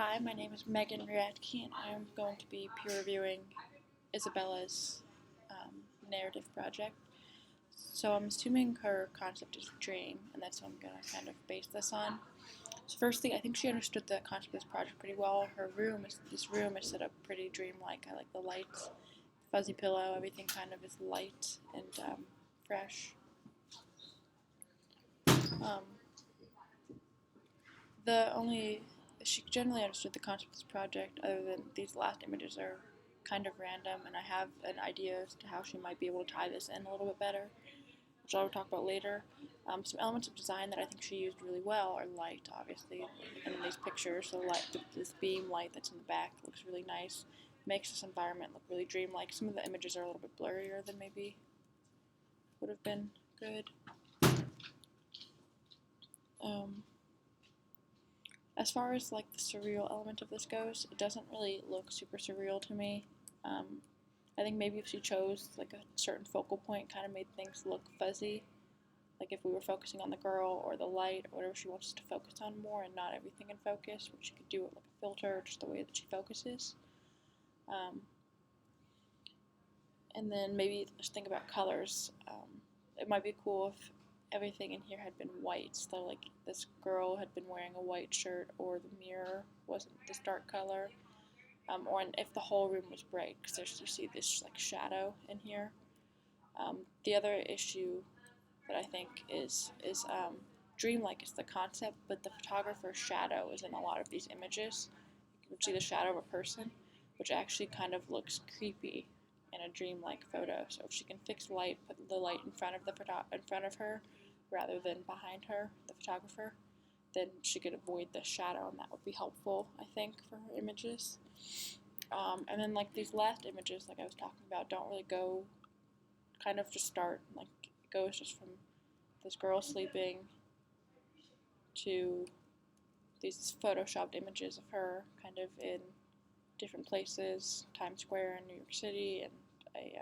Hi, my name is Megan Radke, and I am going to be peer reviewing Isabella's narrative project. So I'm assuming her concept is dream, and that's what I'm going to kind of base this on. So firstly, I think she understood the concept of this project pretty well. This room is set up pretty dreamlike. I like the lights, fuzzy pillow, everything kind of is light and fresh. Um, The only she generally understood the concept of this project, other than these last images are kind of random, and I have an idea as to how she might be able to tie this in a little bit better, which I'll talk about later. Some elements of design that I think she used really well are light, obviously, in these pictures. So this beam light that's in the back looks really nice, makes this environment look really dreamlike. Some of the images are a little bit blurrier than maybe would have been good. Um, As far as like the surreal element of this goes, it doesn't really look super surreal to me. Um, I think maybe if she chose like a certain focal point, kind of made things look fuzzy. Like if we were focusing on the girl or the light or whatever she wants us to focus on more, and not everything in focus, which she could do it like a filter, just the way that she focuses. Um, and then maybe just think about colors. It might be cool if everything in here had been white. So like this girl had been wearing a white shirt, or the mirror wasn't this dark color, or if the whole room was bright, because you see this like shadow in here. The other issue that I think is dreamlike is the concept, but the photographer's shadow is in a lot of these images. You can see the shadow of a person, which actually kind of looks creepy in a dreamlike photo. So if she can fix light, put the light in front of her rather than behind her, the photographer, then she could avoid the shadow, and that would be helpful, I think, for her images. And then like these last images, like I was talking about, don't really go, kind of just start like it goes just from this girl sleeping to these photoshopped images of her kind of in different places, Times Square in New York City, and a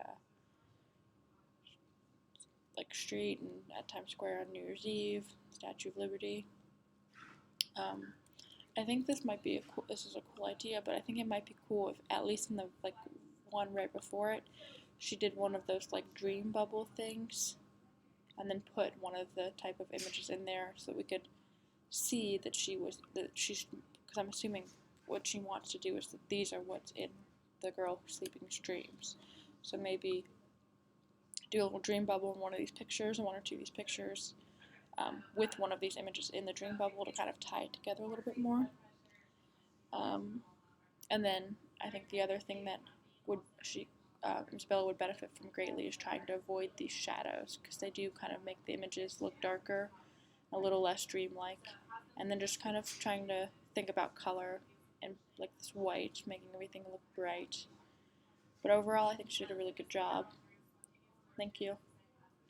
like street and at Times Square on New Year's Eve, Statue of Liberty. Um, I think this is a cool idea, but I think it might be cool if at least in the like one right before it, she did one of those like dream bubble things, and then put one of the type of images in there so that we could see that she's, because I'm assuming what she wants to do is that these are what's in the girl sleeping's dreams. So maybe do a little dream bubble in one of these pictures, and one or two of these pictures, with one of these images in the dream bubble to kind of tie it together a little bit more. And then I think the other thing that Isabella would benefit from greatly is trying to avoid these shadows, because they do kind of make the images look darker, a little less dreamlike, and then just kind of trying to think about color and like this white, making everything look bright. But overall, I think she did a really good job. Thank you.